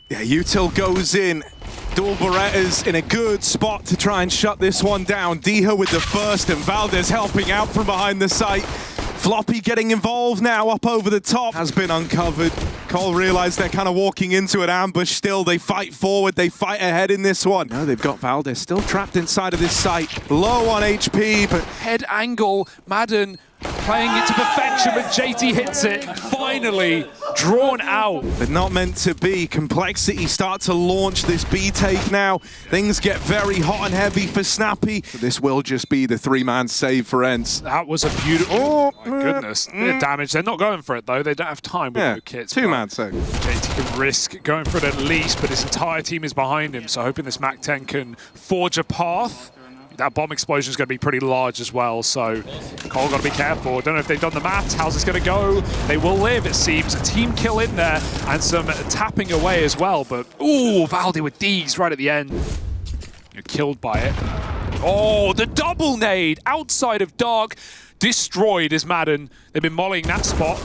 Yeah, Util goes in. Dual Berettas in a good spot to try and shut this one down. Diha with the first, and Valdez helping out from behind the site. Floppy getting involved now up over the top. Has been uncovered. Cole realized they're kind of walking into an ambush still. They fight forward, they fight ahead in this one. No, they've got Valdez still trapped inside of this site. Low on HP, but head angle, Madden playing it to perfection, but JT hits it. Finally drawn out. But not meant to be. Complexity start to launch this B take now. Things get very hot and heavy for Snappy. This will just be the three-man save for ENCE. That was a beautiful... Oh my goodness. Bit of damage. They're not going for it though. They don't have time with no kits. Two-man save. JT can risk going for it at least, but his entire team is behind him, so hoping this MAC-10 can forge a path. That bomb explosion is going to be pretty large as well, so Cole got to be careful. Don't know if they've done the maths. How's this going to go? They will live, it seems. A team kill in there and some tapping away as well, but ooh, Valde with Deegs right at the end. You're killed by it. Oh, the double nade outside of Dark. Destroyed is Madden. They've been mollying that spot.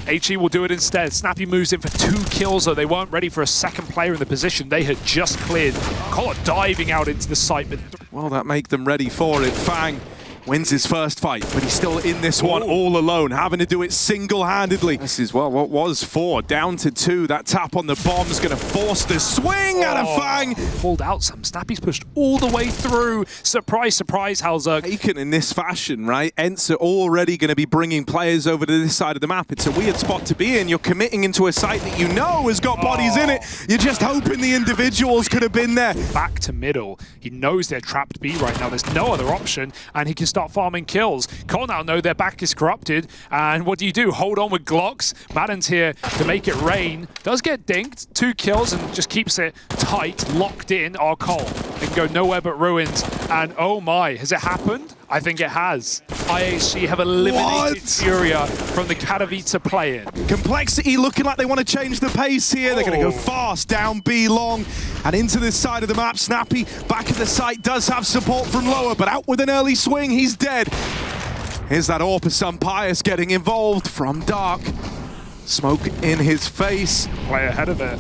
HE will do it instead. Snappy moves in for 2 kills, though they weren't ready for a second player in the position. They had just cleared. Cole diving out into the site. But well, that make them ready for it. Fang wins his first fight, but he's still in this one all alone, having to do it single-handedly. This is, well, what was 4, down to 2. That tap on the bomb is going to force the swing out of Fang. Pulled out some. Snappy's pushed all the way through. Surprise, surprise, HellRaisers. Taken in this fashion, right? ENCE are already going to be bringing players over to this side of the map. It's a weird spot to be in. You're committing into a site that you know has got bodies in it. You're just hoping the individuals could have been there. Back to middle. He knows they're trapped B right now. There's no other option, and he can start farming kills. Cole now know their back is corrupted, and what do? Hold on with Glocks. Madden's here to make it rain. Does get dinked, 2 kills, and just keeps it tight, locked in. Oh, Cole, they can go nowhere but ruins, and oh my, has it happened? I think it has. IHC have eliminated FURIA from the Katowice play-in. Complexity looking like they want to change the pace here. They're going to go fast, down B long, and into this side of the map. Snappy, back at the site, does have support from lower, but out with an early swing, he's dead. Here's that AWP of some Pius getting involved from Dark. Smoke in his face. Play ahead of it.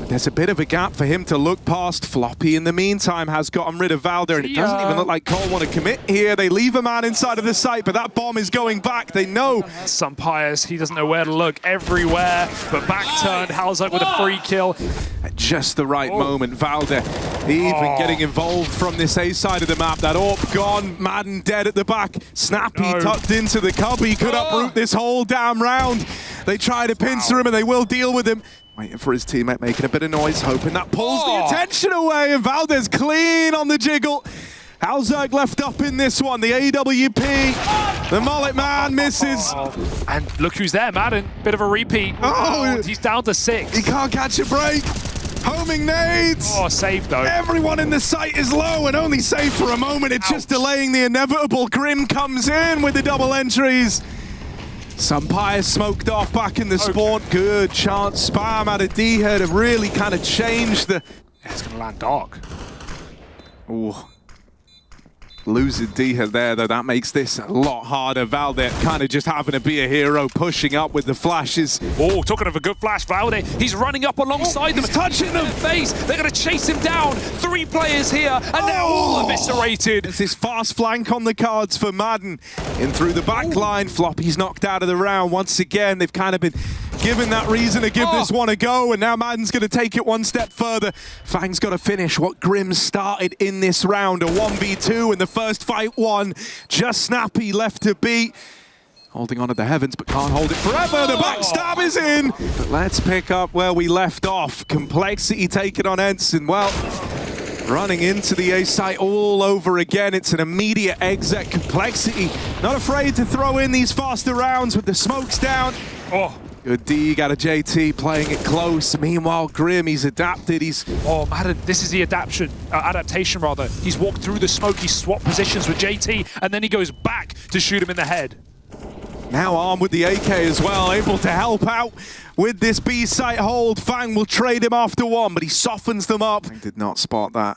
There's a bit of a gap for him to look past. Floppy, in the meantime, has gotten rid of Valde, and it doesn't even look like Cole want to commit here. They leave a man inside of the site, but that bomb is going back. They know. Some Pius, he doesn't know where to look. Everywhere, but back turned. HellRaisers with a free kill. At just the right moment, Valde even getting involved from this A side of the map. That AWP gone, Madden dead at the back. Snappy tucked into the cubby, could uproot this whole damn round. They try to pincer him, and they will deal with him. Waiting for his teammate, making a bit of noise, hoping that pulls the attention away, and Valdez clean on the jiggle. HellRaisers left up in this one, the AWP, the mullet man misses. And look who's there, Madden, bit of a repeat. He's down to 6. He can't catch a break. Homing nades. Saved though. Everyone in the site is low and only saved for a moment. It's just delaying the inevitable. Grim comes in with the double entries. Some Pius smoked off back in the spawn. Good chance. Spam out of D-Head have really kind of changed the... It's going to land Dark. Ooh. Losing D-Head there, though, that makes this a lot harder. Valde kind of just having to be a hero, pushing up with the flashes. Oh, talking of a good flash, Valde. He's running up alongside them. He's touching them. Face. They're going to chase him down. 3 players here, and they're all eviscerated. It's this fast flank on the cards for Madden. In through the back line. Floppy's knocked out of the round. Once again, they've kind of been given that reason to give this one a go, and now Madden's going to take it one step further. Fang's got to finish what Grim started in this round. A 1v2 in the first fight won. Just Snappy left to beat. Holding on to the heavens, but can't hold it forever. The backstab is in. But let's pick up where we left off. Complexity taking on ENCE, and well, running into the A site all over again. It's an immediate exit. Complexity not afraid to throw in these faster rounds with the smokes down. Good dig out of JT, playing it close. Meanwhile, Grim, he's adapted. Madden, this is the adaptation rather. He's walked through the smoke, he swapped positions with JT, and then he goes back to shoot him in the head. Now armed with the AK as well, able to help out with this B site hold. Fang will trade him after one, but he softens them up. Fang did not spot that.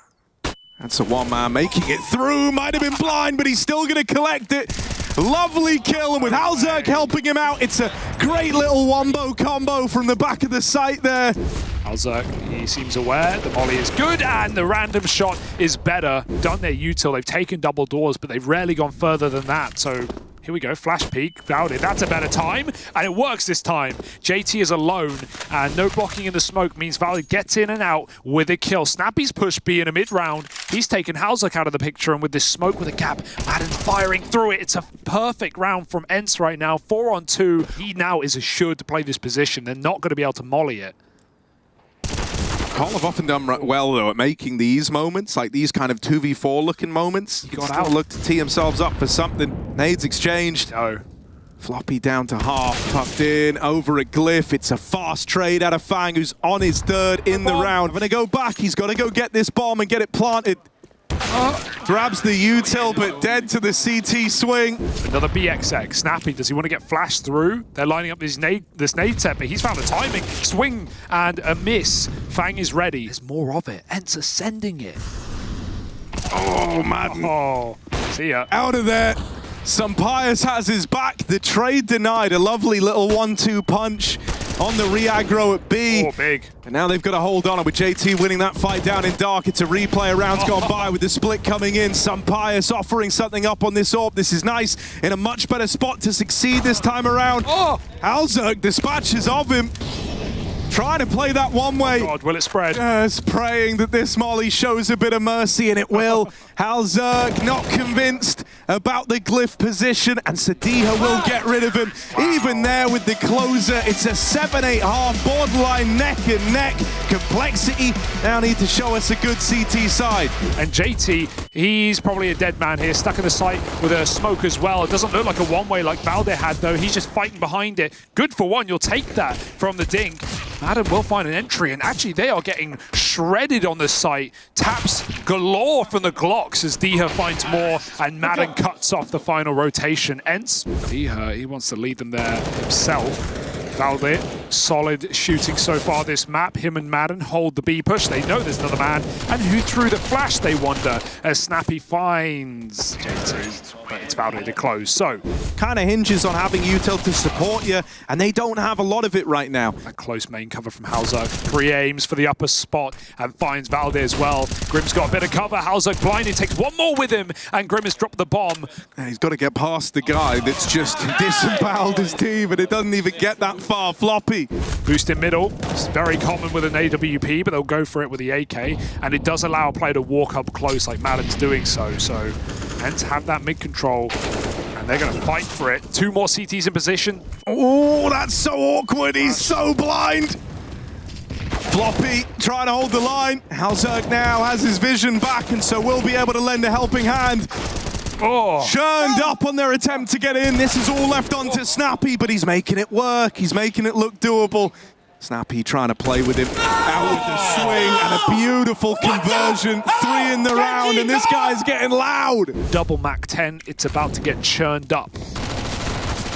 That's a one-man making it through. Might have been blind, but he's still going to collect it. Lovely kill, and with HellRaisers helping him out, it's a great little wombo combo from the back of the site there. HellRaisers, he seems aware. The molly is good, and the random shot is better. Done their util. They've taken double doors, but they've rarely gone further than that. So here we go, flash peek, Valde, that's a better time, and it works this time. JT is alone, and no blocking in the smoke means Valde gets in and out with a kill. Snappy's push B in a mid-round. He's taken HellRaisers out of the picture, and with this smoke with a gap, Madden's firing through it. It's a perfect round from ENCE right now, 4-on-2. He now is assured to play this position. They're not going to be able to molly it. Call have often done well, though, at making these moments, like these kind of 2v4 looking moments. You got to look to tee themselves up for something. Nades exchanged. No. Floppy down to half, tucked in, over at Glyph. It's a fast trade out of Fang, who's on his third in the round. When they go back, he's got to go get this bomb and get it planted. Grabs the util, but dead to the CT swing. Another BXX. Snappy, does he want to get flashed through? They're lining up this nade set, but he's found a timing. Swing and a miss. Fang is ready. There's more of it. ENCE are sending it. Oh, Madden. Oh, see ya. Out of there. Sampayas has his back. The trade denied. A lovely little 1-2 punch on the re-aggro at B. Oh, big. And now they've got to hold on. With JT winning that fight down in dark, it's a replay. A round's gone by with the split coming in. Sampayas offering something up on this AWP. This is nice. In a much better spot to succeed this time around. HellRaisers dispatches of him. Trying to play that one way. God, will it spread? Just praying that this molly shows a bit of mercy, and it will. HellRaisers not convinced about the Glyph position, and Sadiha will get rid of him. Even there with the closer, it's a 7-8 half, borderline neck and neck. Complexity now need to show us a good CT side. And JT, he's probably a dead man here, stuck in the site with a smoke as well. It doesn't look like a one-way like Valde had, though. He's just fighting behind it. Good for one, you'll take that from the dink. Madden will find an entry, and actually they are getting shredded on the site. Taps galore from the Glocks as Diha finds more, and Madden cuts off the final rotation. ENCE, Diha, he wants to lead them there himself. Valde, solid shooting so far this map. Him and Madden hold the B push. They know there's another man. And who threw the flash, they wonder, as Snappy finds JT. But it's Valde to close, so. Kind of hinges on having util to support you, and they don't have a lot of it right now. A close main cover from HellRaisers. Pre-aims for the upper spot and finds Valde as well. Grim's got a bit of cover. HellRaisers blinded, takes one more with him, and Grim has dropped the bomb. And he's got to get past the guy that's just disemboweled his team, and it doesn't even get that far. Floppy. Boost in middle. It's very common with an AWP, but they'll go for it with the AK, and it does allow a player to walk up close like Madden's doing so. So, ENCE have that mid control, and they're going to fight for it. Two more CTs in position. Oh, that's so awkward. He's so blind. Floppy trying to hold the line. HellRaisers now has his vision back, and so will be able to lend a helping hand. Churned up on their attempt to get in. This is all left on to Snappy, but he's making it work. He's making it look doable. Snappy trying to play with him. Out with the swing and a beautiful conversion. 3 in the round, and this guy's getting loud. Double Mac 10. It's about to get churned up.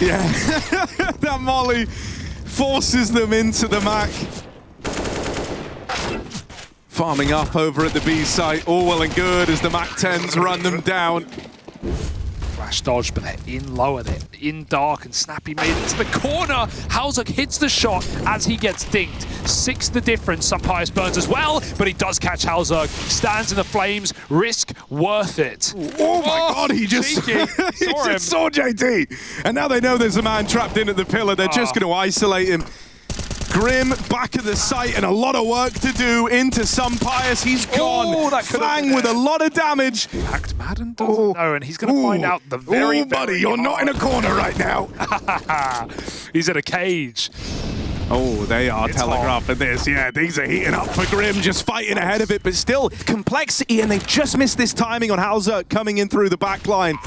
Yeah, that molly forces them into the Mac. Farming up over at the B site. All well and good as the Mac 10s run them down. Flash dodge, but they're in lower, they're in dark, and Snappy made it to the corner. HellRaisers hits the shot as he gets dinked. 6 the difference. Sampayas burns as well, but he does catch HellRaisers. Stands in the flames, risk worth it. Oh my God, he just, he just saw JT. And now they know there's a man trapped in at the pillar. They're just going to isolate him. Grim back at the site and a lot of work to do into Sampayas. He's gone. Fang with a lot of damage. In fact, Madden doesn't know, and he's going to find out the very buddy, you're not in a corner right now. He's in a cage. Oh, they are telegraphing this. Yeah, things are heating up for Grim, just fighting ahead of it, but still complexity, and they've just missed this timing on HellRaisers coming in through the back line.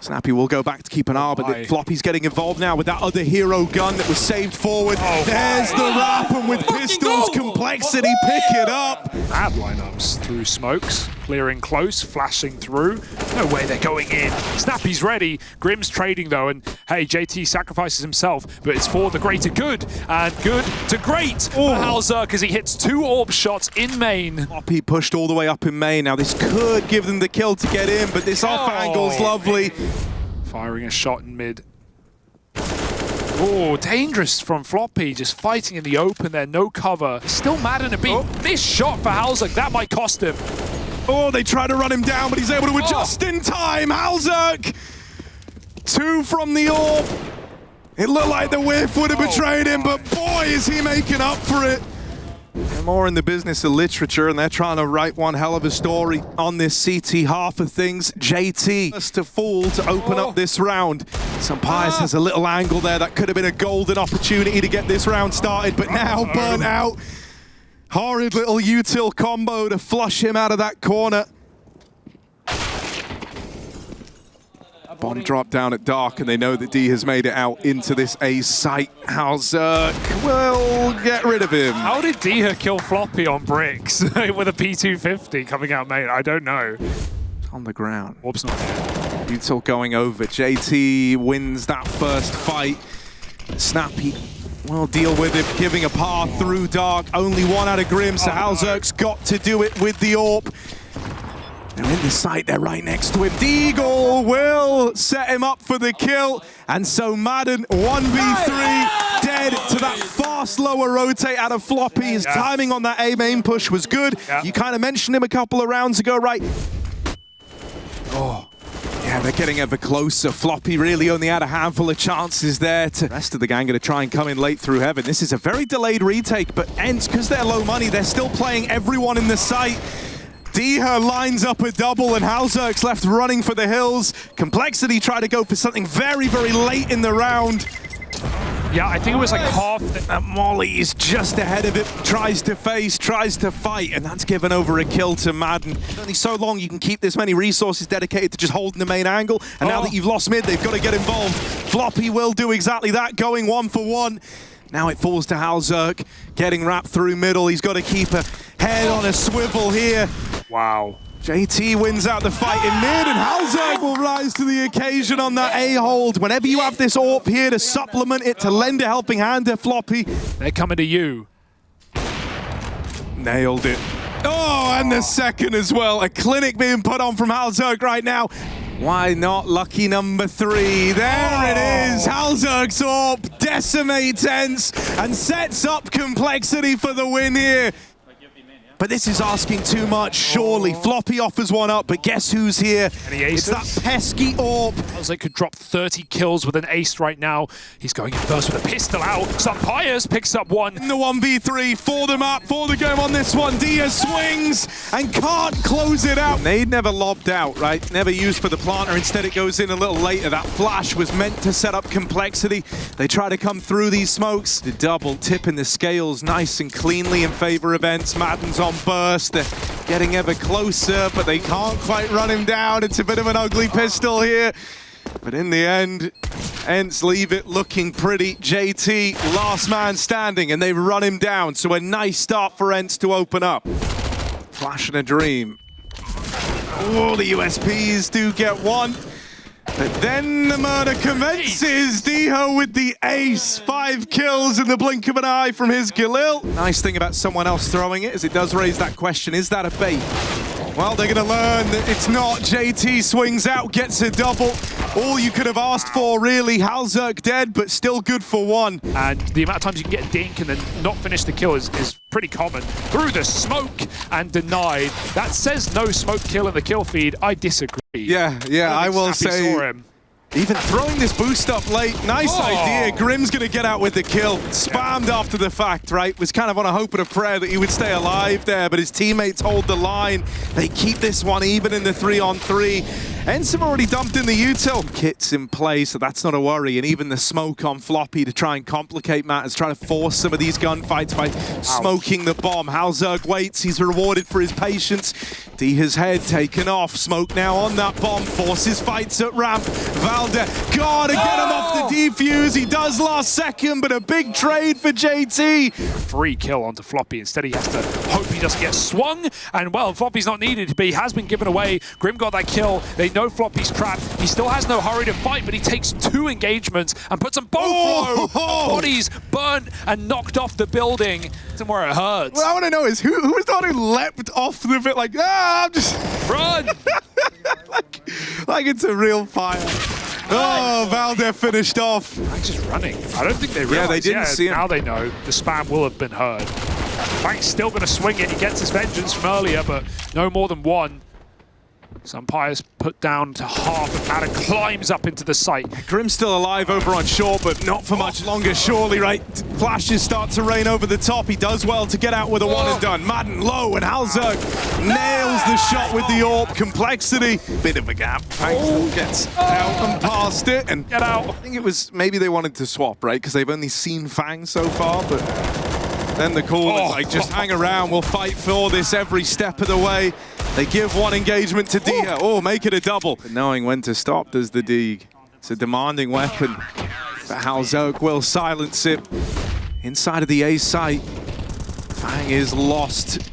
Snappy will go back to keep an eye, but Floppy's getting involved now with that other hero gun that was saved forward. There's the wrap, and with pistols, Complexity pick it up. Bad lineups through smokes, clearing close, flashing through. No way they're going in. Snappy's ready. Grim's trading though, and hey, JT sacrifices himself, but it's for the greater good, and good to great for HellRaisers because he hits 2 AWP shots in main. Floppy pushed all the way up in main. Now this could give them the kill to get in, but this off angle's lovely. Firing a shot in mid. Oh, dangerous from Floppy, just fighting in the open there, no cover. Still Madden a beat. Missed shot for halzerk, that might cost him. Oh, they try to run him down, but he's able to adjust in time. halzerk! 2 from the orb. It looked like the whiff would have betrayed him, but boy, is he making up for it. They're more in the business of literature, and they're trying to write one hell of a story on this CT half of things. JT has to fall to open up this round. Pyjamas has a little angle there. That could have been a golden opportunity to get this round started, but now burnt out. Horrid little util combo to flush him out of that corner. Bomb drop down at dark, and they know that D has made it out into this A site. halzerk will get rid of him. How did D kill Floppy on bricks with a P250 coming out main? I don't know. On the ground. Whoops, not there. Util going over. JT wins that first fight. Snappy will deal with it, giving a path through dark. Only 1 out of Grim, so halzerk's got to do it with the AWP. They're in the site, they're right next to him. Deagle will set him up for the kill. And so Madden 1v3, dead to that fast lower rotate out of Floppy. His timing on that A main push was good. You kind of mentioned him a couple of rounds ago, right? Oh, yeah, they're getting ever closer. Floppy really only had a handful of chances there. The rest of the gang going to try and come in late through heaven. This is a very delayed retake, but ENCE, because they're low money, they're still playing everyone in the site. lines up a double, and halzerk's left running for the hills. Complexity tried to go for something very, very late in the round. Yeah, I think it was like half. That Molly is just ahead of it, tries to face, tries to fight, and that's given over a kill to Madden. Only so long you can keep this many resources dedicated to just holding the main angle, and now that you've lost mid, they've got to get involved. Floppy will do exactly that, going 1-for-1. Now it falls to halzerk, getting wrapped through middle. He's got to keep a head on a swivel here. Wow. JT wins out the fight in mid, and halzerk will rise to the occasion on that A-hold. Whenever you have this AWP here to supplement it, to lend a helping hand to Floppy. They're coming to you. Nailed it. Oh, and the second as well. A clinic being put on from halzerk right now. Why not lucky number 3? There it is. halzerk's AWP decimates ENCE and sets up Complexity for the win here. But this is asking too much, surely. Floppy offers one up, but guess who's here? It's that pesky AWP. halzerk could drop 30 kills with an ace right now. He's going in first with a pistol out. Pyjamas picks up one. In the 1v3, for the map, for the game on this one. Diaz swings and can't close it out. Nade never lobbed out, right? Never used for the planter. Instead, it goes in a little later. That flash was meant to set up Complexity. They try to come through these smokes. The double tipping the scales nice and cleanly in favor of ENCE. Madden's on burst. They're getting ever closer, but they can't quite run him down. It's a bit of an ugly pistol here. But in the end, ENCE leave it looking pretty. JT, last man standing, and they've run him down. So a nice start for ENCE to open up. Flash and a dream. Oh, the USPs do get one. But then the murder commences. Diho with the ace. 5 kills in the blink of an eye from his Galil. Nice thing about someone else throwing it is it does raise that question, is that a bait? Well, they're going to learn that it's not. JT swings out, gets a double. All you could have asked for, really. halzerk dead, but still good for one. And the amount of times you can get a dink and then not finish the kill is pretty common. Through the smoke and denied. That says no smoke kill in the kill feed. I disagree. Yeah, I will say. Saw him. Even throwing this boost up late, nice idea. Grim's gonna get out with the kill. Spammed after the fact, right? Was kind of on a hope and a prayer that he would stay alive there, but his teammates hold the line. They keep this one even in the 3-on-3. ENCE have already dumped in the util. Kit's in play, so that's not a worry. And even the smoke on Floppy to try and complicate matters, trying to force some of these gunfights by smoking the bomb. halzerk waits, he's rewarded for his patience. His head taken off. Smoke now on that bomb, forces fights at ramp. Valde, gotta get him off the defuse. He does last second, but a big trade for JT. Free kill onto Floppy. Instead, he has to hope he doesn't get swung. And well, Floppy's not needed, but he has been given away. Grim got that kill. They know Floppy's trapped. He still has no hurry to fight, but he takes 2 engagements and puts them both low. Bodies burnt and knocked off the building. It's where it hurts. What I want to know is who was the one who leapt off the bit I'm just run. like it's a real fire. Oh, Valde finished off. Fang's just running. I don't think they realized. Yeah, they didn't see him. Now they know. The spam will have been heard. Fang's still going to swing it. He gets his vengeance from earlier, but no more than one. ZywOo put down to half, and Adam climbs up into the site. Grim's still alive over on short, but not for much longer, surely, right? Flashes start to rain over the top. He does well to get out with a one and done. Madden low, and HellRaisers nails the shot with the AWP. Complexity, bit of a gap. Fang still gets out and past it, and Get out. I think it was maybe they wanted to swap, right? Because they've only seen Fang so far, but then the call is like, just hang around, we'll fight for this every step of the way. They give one engagement to Dia. Oh, make it a double. But knowing when to stop does the Dig. It's a demanding weapon. But HellRaisers will silence it. Inside of the A site, Fang is lost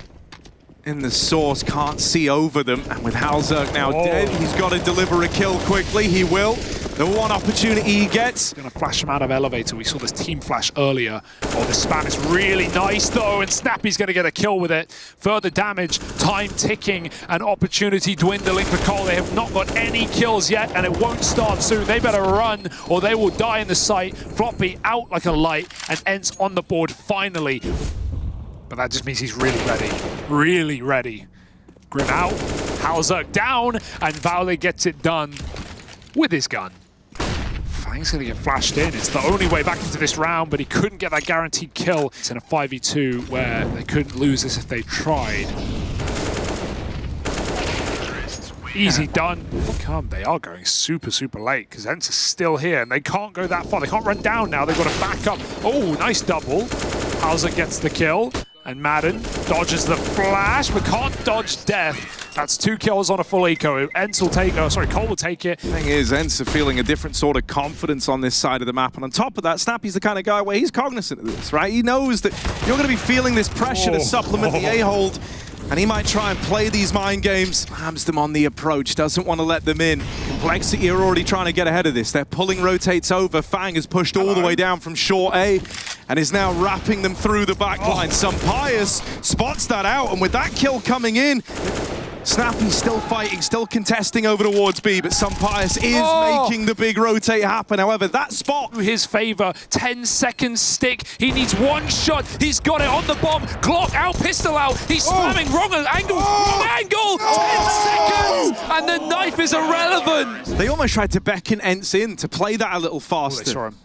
in the source, can't see over them. And with HellRaisers now dead, he's got to deliver a kill quickly. He will. The one opportunity he gets. Gonna flash him out of elevator. We saw this team flash earlier. Oh, this spam is really nice though, and Snappy's gonna get a kill with it. Further damage, time ticking, and opportunity dwindling for Cole. They have not got any kills yet, and it won't start soon. They better run, or they will die in the site. Floppy out like a light, and ENCE on the board finally. But that just means he's really ready. Really ready. Grim out, HellRaisers down, and Valde gets it done with his gun. Fang's gonna get flashed in. It's the only way back into this round, but he couldn't get that guaranteed kill. It's in a 5v2 where they couldn't lose this if they tried. Easy done. They are going super, super late because ENCE is still here and they can't go that far. They can't run down now. They've got to back up. Oh, nice double. HellRaisers gets the kill. And Madden dodges the flash, but can't dodge death. That's 2 kills on a full eco. ENCE will take, Cole will take it. The thing is, ENCE are feeling a different sort of confidence on this side of the map. And on top of that, Snappy's the kind of guy where he's cognizant of this, right? He knows that you're going to be feeling this pressure to supplement the A-hold. And he might try and play these mind games. Slams them on the approach, doesn't want to let them in. Complexity are already trying to get ahead of this. They're pulling rotates over. Fang is pushed all the way down from short A and is now wrapping them through the back line. ZywOo spots that out, and with that kill coming in, Snappy's still fighting, still contesting over towards B, but ZywOo is making the big rotate happen. However, that spot to his favor, 10 seconds stick. He needs one shot. He's got it on the bomb. Glock out, pistol out. He's spamming wrong angle. Wrong angle. 10 seconds, and the knife is irrelevant. They almost tried to beckon ENCE in to play that a little faster. They saw him.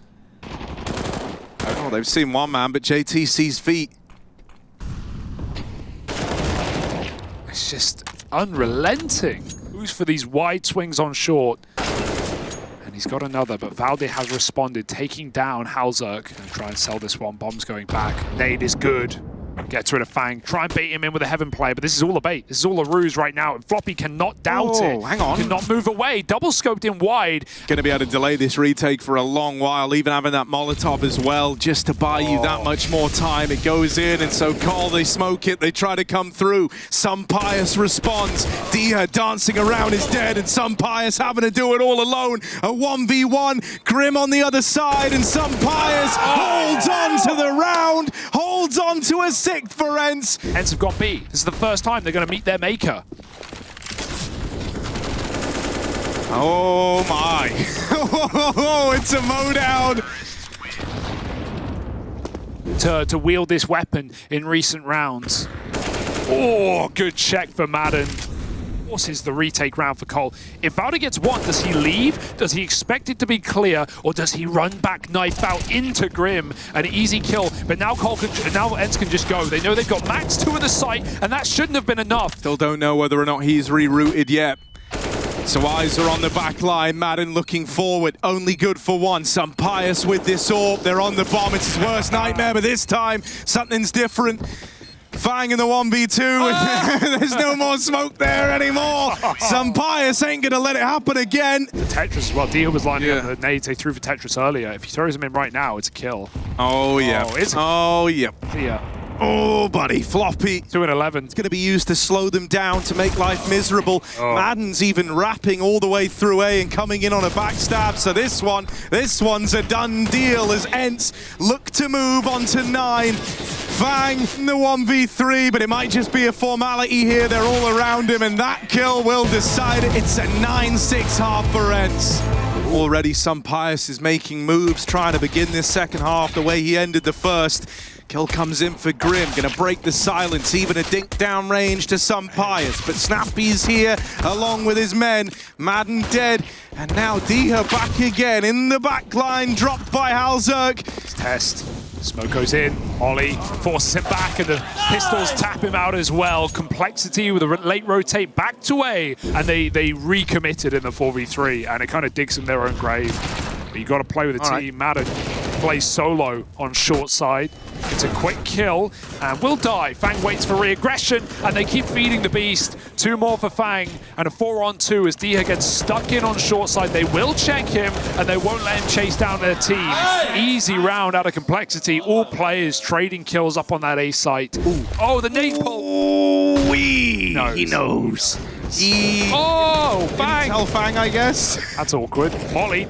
Oh, they've seen one man, but JT sees feet. It's just unrelenting. Who's for these wide swings on short? And he's got another, but Valde has responded, taking down HellRaisers. Gonna try and sell this one. Bomb's going back. Nade is good. Gets rid of Fang. Try and bait him in with a heaven play, but this is all a bait. This is all a ruse right now, and Floppy cannot doubt it. Hang on. Cannot move away. Double scoped in wide. Going to be able to delay this retake for a long while, even having that Molotov as well, just to buy you that much more time. It goes in, and so Cole, they smoke it, they try to come through. ZywOo responds. Dia dancing around is dead, and ZywOo having to do it all alone. A 1v1, Grim on the other side, and ZywOo holds on to the round, holds on to a 6th for ENCE. ENCE have got B. This is the first time they're going to meet their maker. Oh my. It's a mow down. To wield this weapon in recent rounds. Oh, good check for Madden. Forces the retake round for Cole. If Valde gets one, does he leave? Does he expect it to be clear, or does he run back knife out into Grim? An easy kill, but now ENCE can just go. They know they've got max 2 in the site, and that shouldn't have been enough. Still don't know whether or not he's rerouted yet. So eyes are on the back line. Madden looking forward. Only good for one. ZywOo with this AWP. They're on the bomb. It's his worst nightmare, but this time something's different. Fang in the 1v2. There's no more smoke there anymore. ZywOo ain't gonna let it happen again. The Tetris as well. Dia was lining up the nades they threw for Tetris earlier. If he throws him in right now, it's a kill. Oh yeah. Oh yeah. Dia. Oh, buddy, Floppy. 2 and 11. It's going to be used to slow them down, to make life miserable. Madden's even wrapping all the way through A and coming in on a backstab. So this one's a done deal as ENCE look to move on to 9. Fang in the 1v3, but it might just be a formality here. They're all around him, and that kill will decide it. It's a 9-6 half for ENCE. Already SunPyjamas is making moves, trying to begin this second half the way he ended the first. Kill comes in for Grim, gonna break the silence, even a dink down range to SunPyjamas. But Snappy's here along with his men. Madden dead, and now Diha back again in the back line, dropped by HellRaisers. Test. Smoke goes in, Ollie forces him back, and the pistols tap him out as well. Complexity with a late rotate back to A, and they recommitted in the 4v3, and it kind of digs in their own grave. But you got to play with the team. Madden plays solo on short side. It's a quick kill and will die. Fang waits for re-aggression, and they keep feeding the beast. 2 more for Fang, and a 4-on-2 as Diha gets stuck in on short side. They will check him, and they won't let him chase down their team. Easy round out of Complexity. All players trading kills up on that A site. Ooh. Oh, the nade pull. He knows. Oh, Fang! Tell Fang, I guess. That's awkward. Molly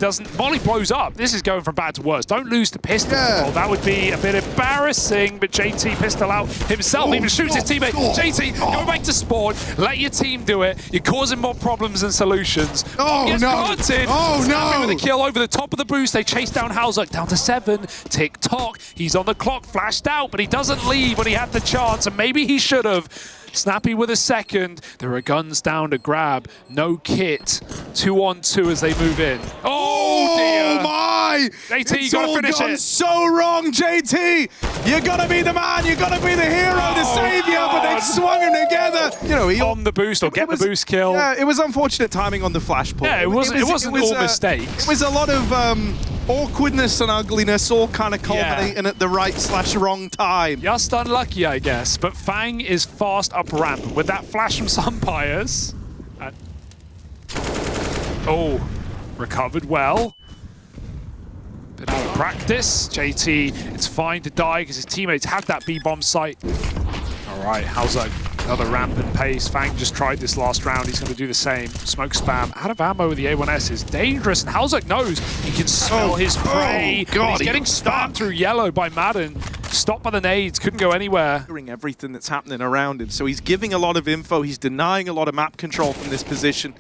blows up. This is going from bad to worse. Don't lose to pistol. Yeah. That would be a bit embarrassing, but JT pistol out himself. Even shoots his teammate. JT, go back to spawn. Let your team do it. You're causing more problems than solutions. Gets planted. Snappy with a kill over the top of the boost. They chase down HellRaisers down to 7. Tick-tock. He's on the clock, flashed out, but he doesn't leave when he had the chance, and maybe he should have. Snappy with a second. There are guns down to grab. No kit. 2-on-2 as they move in. Oh dear! My! JT, you gotta finish it. So wrong, JT. You gotta be the man. You gotta be the hero, the savior. But they swung him together. You know, he on the boost or get the boost kill. Yeah, it was unfortunate timing on the flash pull. Yeah, it wasn't all mistakes. It was a lot of awkwardness and ugliness, all kind of culminating at the right/wrong time. Just unlucky, I guess. But Fang is fast up ramp with that flash from SunPyjamas. Oh, recovered well. Been out of practice. JT, it's fine to die because his teammates have that B-bomb site. All right, HellRaisers. Another rampant pace. Fang just tried this last round. He's going to do the same. Smoke spam. Out of ammo with the A1S is dangerous. And HellRaisers knows he can smell his prey. He's getting spammed through yellow by Madden. Stopped by the nades. Couldn't go anywhere. Everything that's happening around him. So he's giving a lot of info. He's denying a lot of map control from this position.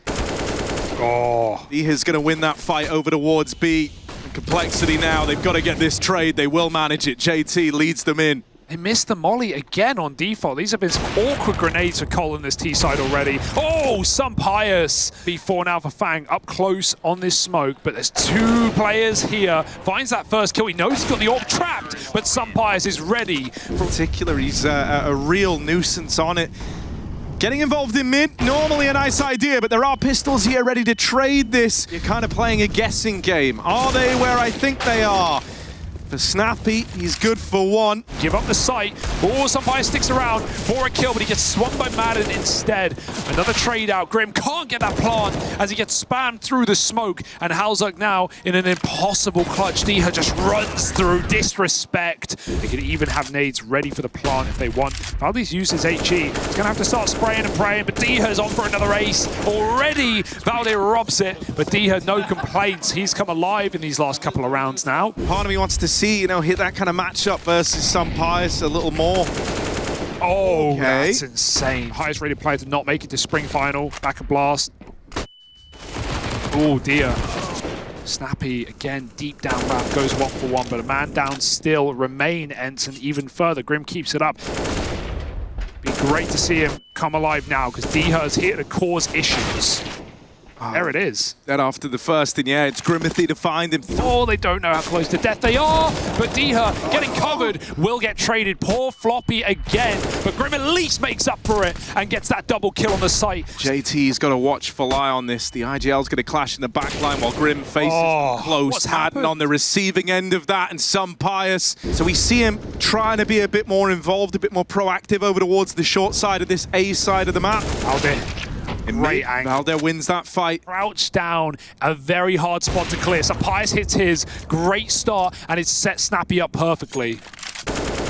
Diha's going to win that fight over towards B. And Complexity now. They've got to get this trade. They will manage it. JT leads them in. They missed the molly again on default. These have been some awkward grenades for Cole in this T side already. Oh, SunPyjamas. B4 now for Fang up close on this smoke, but there's 2 players here. Finds that first kill. He knows he's got the AWP trapped, but SunPyjamas is ready. In particular, he's a real nuisance on it. Getting involved in mid, normally a nice idea, but there are pistols here ready to trade this. You're kind of playing a guessing game. Are they where I think they are? For Snappy, he's good for 1. Give up the sight. Oh, SunPyjamas sticks around for a kill, but he gets swung by Madden instead. Another trade out. Grim can't get that plant as he gets spammed through the smoke. And HellRaisers now in an impossible clutch. Diha just runs through. Disrespect. They could even have nades ready for the plant if they want. Valdez uses HE. He's going to have to start spraying and praying, but Diha's on for another ace. Already, Valdez robs it, but Diha, no complaints. He's come alive in these last couple of rounds now. Part of me wants to see, you know, hit that kind of matchup versus SunPyjamas a little more. Oh, that's insane. Highest rated player to not make it to spring final. Back and blast. Oh dear. Snappy again, deep down ramp, goes 1 for 1, but a man down still. Remain ENCE and even further. Grim keeps it up. Be great to see him come alive now because Diha is here to cause issues. There it is. Then after the first, and yeah, it's Grimithy to find him. Oh, they don't know how close to death they are, but Diha getting covered will get traded. Poor Floppy again, but Grim at least makes up for it and gets that double kill on the site. JT's got a watchful eye on this. The IGL's going to clash in the backline while Grim faces close. Madden on the receiving end of that, and SunPyjamas. So we see him trying to be a bit more involved, a bit more proactive over towards the short side of this A side of the map. Great angle. Valder wins that fight. Crouch down, a very hard spot to clear. SunPyjamas hits his, great start, and it's set Snappy up perfectly.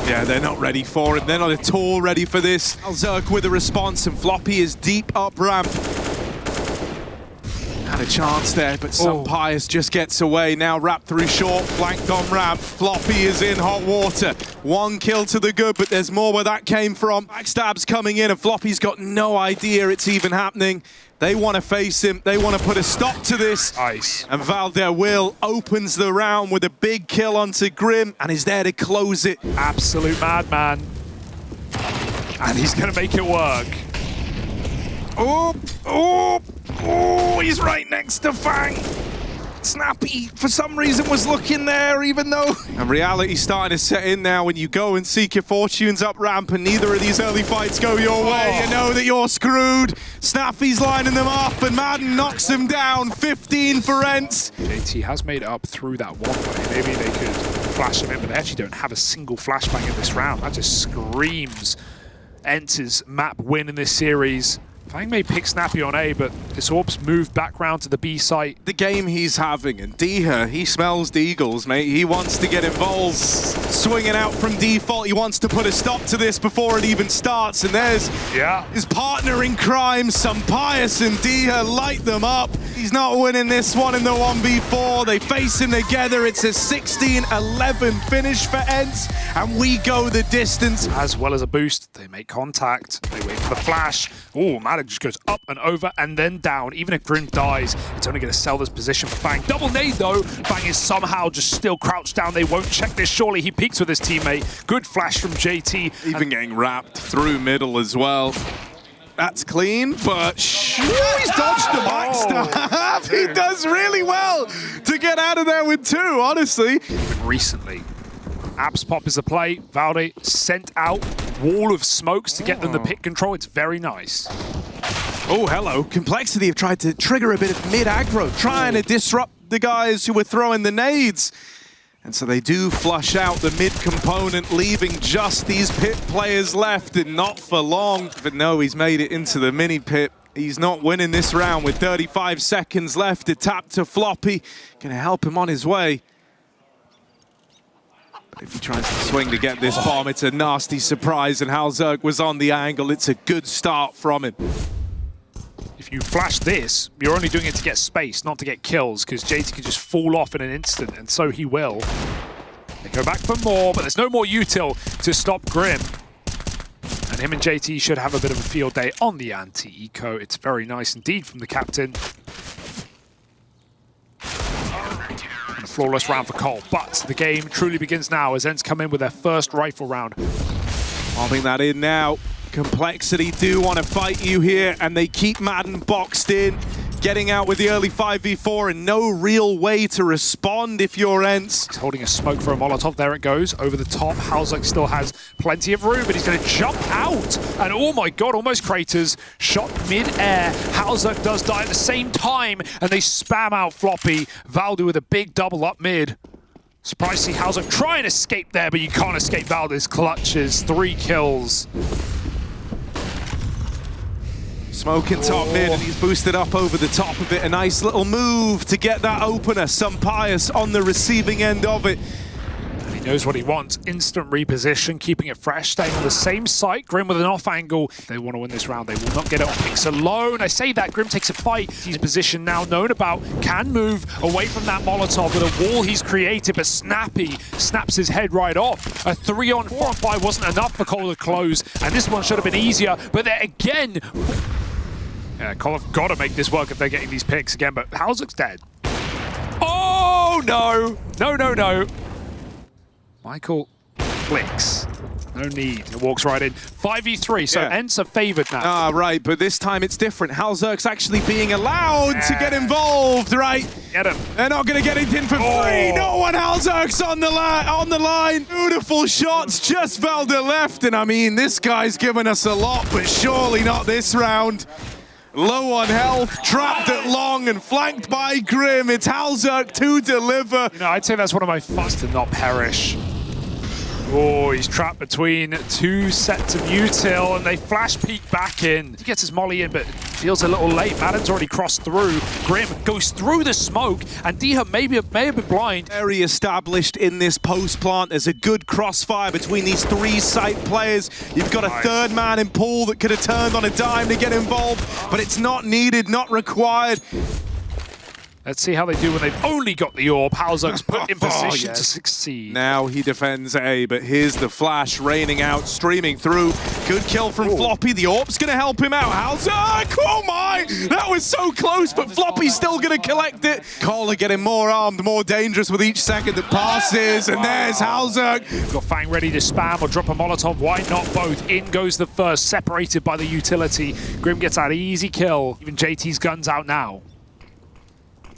Yeah, they're not ready for it. They're not at all ready for this. HellRaisers with a response, and Floppy is deep up ramp. a chance there, but some Pius just gets away. Now wrapped through short, flanked on ramp. Floppy is in hot water. One kill to the good, but there's more where that came from. Backstab's coming in, and Floppy's got no idea it's even happening. They want to face him. They want to put a stop to this. Nice. And Will opens the round with a big kill onto Grim and is there to close it. Absolute madman. And he's going to make it work. He's right next to Fang. Snappy, for some reason, was looking there, even though... And reality's starting to set in now when you go and seek your fortunes up ramp and neither of these early fights go your way. You know that you're screwed. Snappy's lining them up and Madden knocks him down. 15 for ENCE. JT has made it up through that one way. Maybe they could flash him in, but they actually don't have a single flashbang in this round. That just screams ENCE's map win in this series. Fang may pick Snappy on A, but this orb's moved back round to the B site. The game he's having, and Diha, he smells the Eagles, mate. He wants to get involved. Swinging out from default, he wants to put a stop to this before it even starts. And there's his partner in crime, some Pius and Diha light them up. He's not winning this one in the 1v4. They face him together. It's a 16-11 finish for ENCE, and we go the distance. As well as a boost, they make contact. They wait for the flash. Oh, Madden just goes up and over and then down. Even if Grim dies, it's only going to sell this position for Fang. Double nade though. Fang is somehow just still crouched down. They won't check this. Surely he peeks with his teammate. Good flash from JT. Even getting wrapped through middle as well. That's clean, but he's dodged the backstab. He does really well to get out of there with two, honestly. Even recently, Abs pop is a play. Valde sent out wall of smokes to get them the pit control. It's very nice. Oh, hello. Complexity have tried to trigger a bit of mid-aggro, trying to disrupt the guys who were throwing the nades. And so they do flush out the mid component, leaving just these pit players left, and not for long. But no, he's made it into the mini pit. He's not winning this round with 35 seconds left. A tap to Floppy, gonna help him on his way. But if he tries to swing to get this bomb, it's a nasty surprise, and HellRaisers was on the angle. It's a good start from him. If you flash this, you're only doing it to get space, not to get kills, because JT can just fall off in an instant, and so he will. They go back for more, but there's no more util to stop Grim. And him and JT should have a bit of a field day on the anti-eco. It's very nice indeed from the captain. And a flawless round for Cole, but the game truly begins now as ENCE come in with their first rifle round. Popping that in now. Complexity do want to fight you here, and they keep Madden boxed in, getting out with the early 5v4 and no real way to respond if you're ENCE. He's holding a smoke for a Molotov. There it goes. Over the top. HellRaisers still has plenty of room, but he's going to jump out. And oh my god, almost craters. Shot mid-air. HellRaisers does die at the same time, and they spam out Floppy. Valde with a big double up mid. Surprised to see HellRaisers try and escape there, but you can't escape Valde's clutches. 3 kills. Smoking top mid, and he's boosted up over the top of it. A nice little move to get that opener. Some Pius on the receiving end of it. And he knows what he wants. Instant reposition, keeping it fresh, staying on the same site. Grim with an off angle. They want to win this round. They will not get it OpTic alone. I say that, Grim takes a fight. He's position now known about. Can move away from that Molotov with a wall he's created, but Snappy snaps his head right off. A 3-on-4-on-5 wasn't enough for Cole to close, and this one should have been easier, but there again. Yeah, Cole have got to make this work if they're getting these picks again, but HellRaisers dead. Oh, no. No, no, no. Michael flicks. No need. He walks right in. 5v3, so ENCE are favored now. Ah, right, but this time it's different. HellRaisers actually being allowed to get involved, right? Get him. They're not going to get anything for free. No one. HellRaisers on the line. Beautiful shots. Just Valde left, and I mean, this guy's given us a lot, but surely not this round. Low on health, trapped at long and flanked by Grim. It's HellRaisers to deliver. You know, I'd say that's one of my fasts to not perish. Oh, he's trapped between 2 sets of util, and they flash peek back in. He gets his molly in, but feels a little late. Madden's already crossed through. Grim goes through the smoke, and Diha may have been blind. Very established in this post plant. There's a good crossfire between these 3 site players. You've got a third man in pool that could have turned on a dime to get involved, but it's not needed, not required. Let's see how they do when they've only got the orb. HellRaisers put in position to succeed. Now he defends A, but here's the flash raining out, streaming through. Good kill from Floppy. The orb's going to help him out. HellRaisers, oh my! That was so close, but Floppy's still going to collect it. Kohler getting more armed, more dangerous with each second that passes, and there's HellRaisers. Got Fang ready to spam or drop a Molotov. Why not both? In goes the first, separated by the utility. Grim gets that easy kill. Even JT's gun's out now.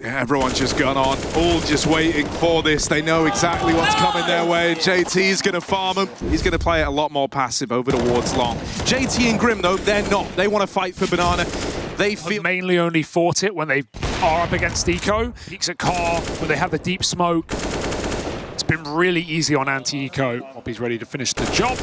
Yeah, everyone's just gone on, all just waiting for this. They know exactly what's coming their way. JT's going to farm him. He's going to play it a lot more passive over towards long. JT and Grim, though, they're not. They want to fight for Banana. They feel mainly only fought it when they are up against Eco. Peeks at car, when they have the deep smoke. It's been really easy on anti-Eco. Floppy's ready to finish the job.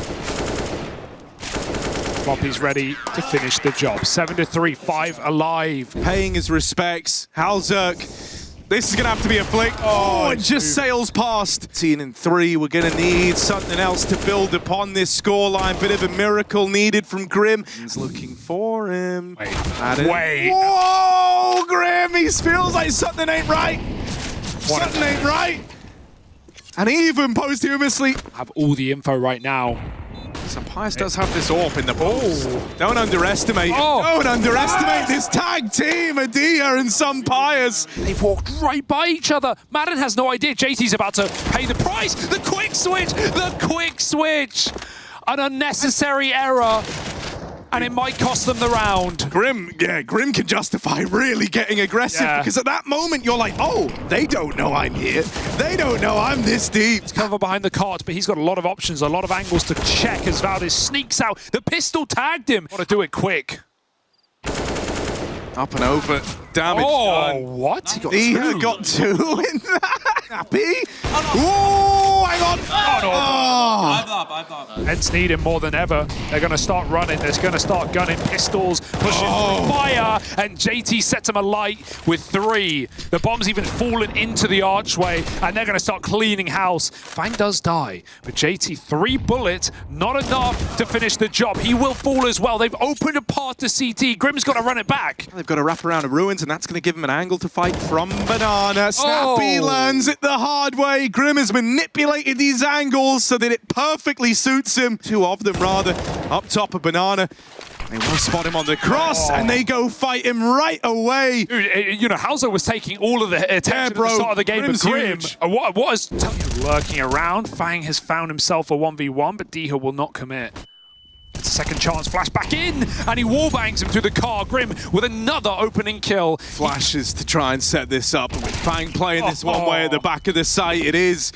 Floppy's ready to finish the job. 7-3, 5 alive. Paying his respects. HellRaisers, this is going to have to be a flick. Oh, it just sails past. 10-3, we're going to need something else to build upon this scoreline. Bit of a miracle needed from Grim. He's looking for him. Wait. Whoa, Grim, he feels like something ain't right. Something ain't right. And even posthumously. Have all the info right now. Pius does have this AWP in the balls. Don't underestimate. Don't underestimate this tag team, Adia and some Pius. They've walked right by each other. Madden has no idea. JT's about to pay the price. The quick switch. The quick switch. An unnecessary error. And it might cost them the round. Grim can justify really getting aggressive because at that moment you're like, oh, they don't know I'm here. They don't know I'm this deep. It's cover behind the cart, but he's got a lot of options, a lot of angles to check as Valdez sneaks out. The pistol tagged him. Want to do it quick. Up and over. Damage done. What? He got two in that. Happy? Oh, hang on. I've up. ENCE need him more than ever. They're going to start running. They're going to start gunning pistols, pushing through fire, and JT sets him alight with 3. The bomb's even fallen into the archway, and they're going to start cleaning house. Fang does die, but JT, 3 bullets, not enough to finish the job. He will fall as well. They've opened a path to CT. Grim's got to run it back. They've got to wrap around the ruins, and that's going to give him an angle to fight from Banana. Snappy learns it the hard way. Grim has manipulated these angles so that it perfectly suits him. 2 of them, rather, up top of Banana. They will spot him on the cross, and they go fight him right away. Dude, you know, HellRaisers was taking all of the attention at the start of the game, Grim's but Grim, huge. what is lurking around? Fang has found himself a 1v1, but Diha will not commit. It's a second chance, flash back in, and he wallbangs him through the car. Grim with another opening kill. Flashes to try and set this up, and with Fang playing this one way at the back of the site, it is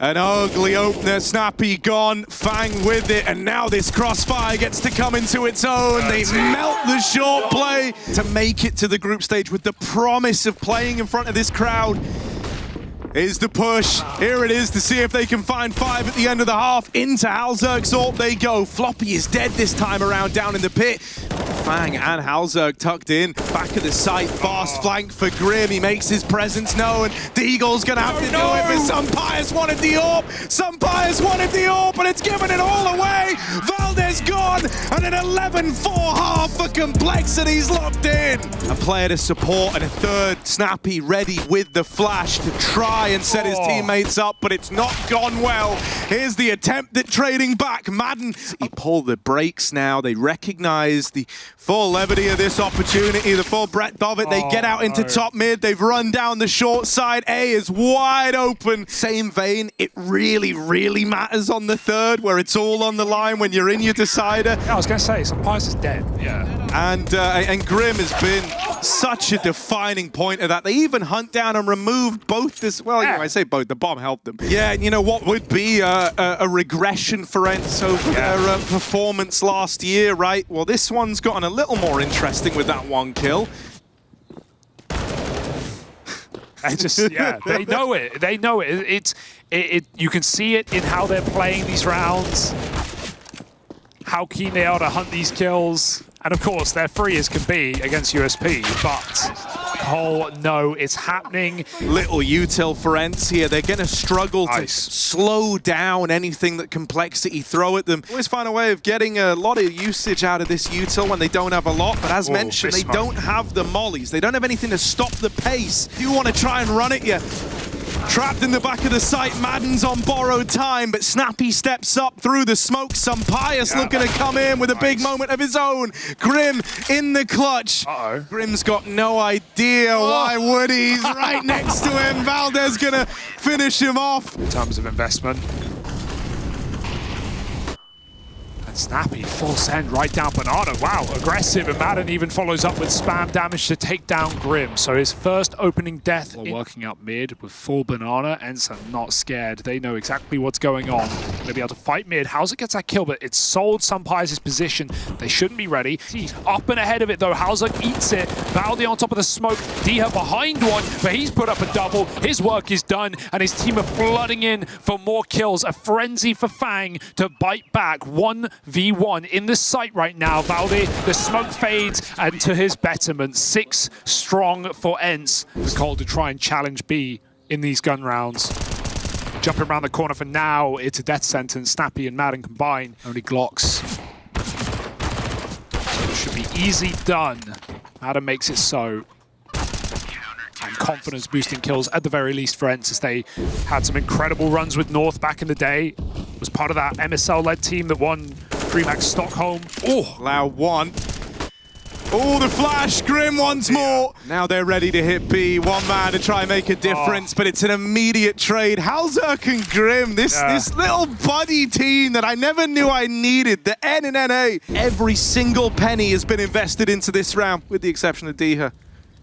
an ugly opener. Snappy gone, Fang with it, and now this crossfire gets to come into its own. They melt the short play to make it to the group stage with the promise of playing in front of this crowd. Is the push. Here it is to see if they can find 5 at the end of the half. Into HellRaisers AWP they go. Floppy is dead this time around down in the pit. Fang and HellRaisers tucked in. Back of the site, fast flank for Grim. He makes his presence known. Deagle's gonna have to do it, but some Pius wanted the AWP. Some Pius wanted the AWP, and it's given it all away. Valdez gone, and an 11-4 half for Complexity's locked in. A player to support, and a third Snappy ready with the flash to try and set his teammates up, but it's not gone well. Here's the attempt at trading back. Madden, he pulled the brakes now. They recognize the full levity of this opportunity, the full breadth of it. They get out into top mid. They've run down the short side. A is wide open. Same vein, it really, really matters on the third, where it's all on the line when you're in your decider. Yeah, I was going to say, some Pius is dead. Yeah. And Grim has been such a defining point of that. They even hunt down and removed both this. Well, you know, I say both. The bomb helped them. Yeah, and you know what would be a regression for ENCE over their performance last year, right? Well, this one's gotten a little more interesting with that 1 kill. They just, they know it. They know it. You can see it in how they're playing these rounds, how keen they are to hunt these kills. And of course, they're free as can be against USP, but Cole, no, it's happening. Little util for ENCE here. They're going to struggle to Nice. slow down anything that Complexity throw at them. Always find a way of getting a lot of usage out of this util when they don't have a lot, but as mentioned, they Bismarck. don't have the mollies. They don't have anything to stop the pace. You want to try and run at you. Trapped in the back of the site, Madden's on borrowed time, but Snappy steps up through the smoke. Pijamas looking to come in with a big moment of his own. Grim in the clutch. Grim's got no idea why would he. He's right next to him. Valdez gonna finish him off. In terms of investment. Snappy, full send right down Banana. Wow, aggressive, and Madden even follows up with spam damage to take down Grim. So his first opening death. Working up mid with full Banana. ENCE are not scared. They know exactly what's going on. Going to be able to fight mid. Hauser gets that kill, but it's sold Pijamas' position. They shouldn't be ready. He's up and ahead of it though. Hauser eats it. Valde on top of the smoke. Diha behind one, but he's put up a double. His work is done, and his team are flooding in for more kills. A frenzy for Fang to bite back. 1v1 in the site right now. Valde, the smoke fades, and to his betterment, 6 strong for ENCE. It's Cole to try and challenge B in these gun rounds. Jumping around the corner for now, it's a death sentence. Snappy and Madden combined. Only Glocks. So it should be easy done. Madden makes it so. And confidence boosting kills at the very least for ENCE, as they had some incredible runs with North back in the day. Was part of that MSL-led team that won Dreamhack Stockholm. Oh, Loud one. Oh, the flash, Grim once more. Now they're ready to hit B. One man to try and make a difference, but it's an immediate trade. Halzerk and Grim, this little buddy team that I never knew I needed. The N and NA. Every single penny has been invested into this round, with the exception of Diha,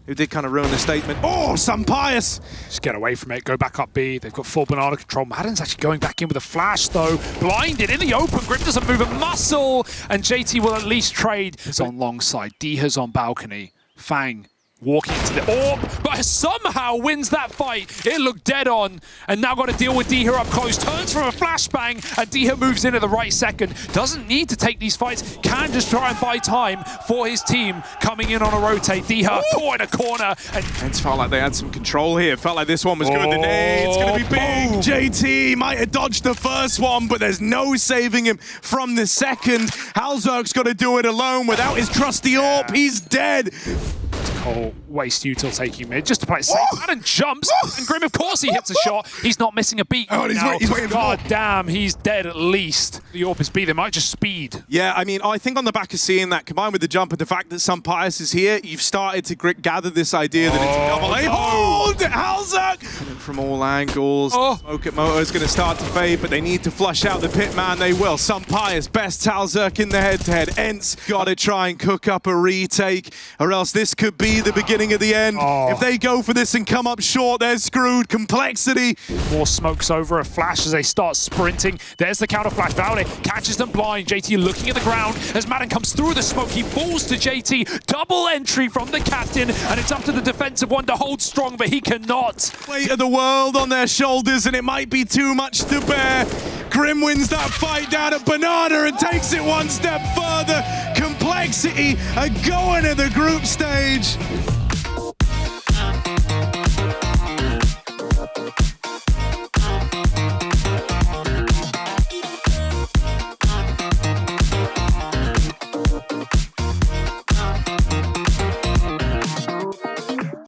who did kind of ruin the statement. Oh, Pijamas! Just get away from it, go back up B. They've got full Banana control. Madden's actually going back in with a flash though. Blinded in the open, Grim doesn't move a muscle, and JT will at least trade. It's on long side, Diha's on balcony. Fang walking into the orb, but somehow wins that fight. It looked dead on, and now got to deal with Diha up close. Turns from a flashbang, and Diha moves in at the right second. Doesn't need to take these fights, can just try and buy time for his team coming in on a rotate. Diha caught in a corner, and ENCE felt like they had some control here. Felt like this one was good. The nade's gonna be big. JT might have dodged the first one, but there's no saving him from the second. Halzerk's got to do it alone without his trusty orb. He's dead. Cole waste util taking mid just to play it safe. Madden jumps, and Grim, of course, he hits a shot. He's not missing a beat. Oh, he's waiting for God damn, he's dead at least. The AWP is B, they might just speed. Yeah, I mean, I think on the back of seeing that, combined with the jump and the fact that some Pijamas is here, you've started to gather this idea that it's a double A. Oh, Halzerk! Coming from all angles. Smoke at Moto is going to start to fade, but they need to flush out the Pitman. They will. Some Pijamas, best Halzerk in the head-to-head. ENCE got to try and cook up a retake, or else this could be the beginning of the end. If they go for this and come up short, they're screwed. Complexity. More smokes over, a flash as they start sprinting. There's the counter flash. Valde catches them blind. JT looking at the ground as Madden comes through the smoke. He falls to JT. Double entry from the captain, and it's up to the defensive one to hold strong, but he cannot. Weight of the world on their shoulders, and it might be too much to bear. Grim wins that fight down at Banana and takes it one step further. Complexity are going to the group stage.